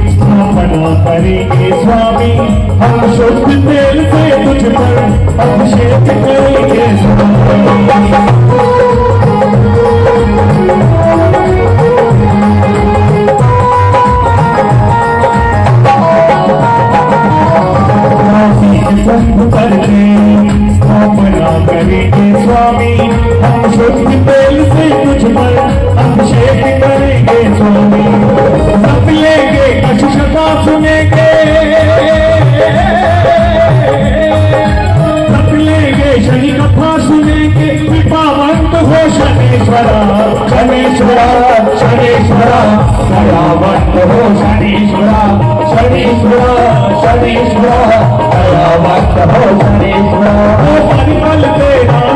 स्थापना करेंगे स्वामी, हम शुद्ध तेल से तुझ पर अभिषेक करेंगे स्वामी। बंद करके स्थापना करेंगे स्वामी, हम शुद्ध तेल से तुझ पर अभिषेक करेंगे स्वामी। सब लेंगे कशिश का सुनेंगे, सब लेंगे शनि कथा सुनेंगे, कृपावंत हो शनेश्वरा शनेश्वरा शनेश्वरा, दयावंत हो शनेश्वरा शनेश्वरा शनेश्वरा, दयावंत हो शनेश्वरा। परिमल तेरा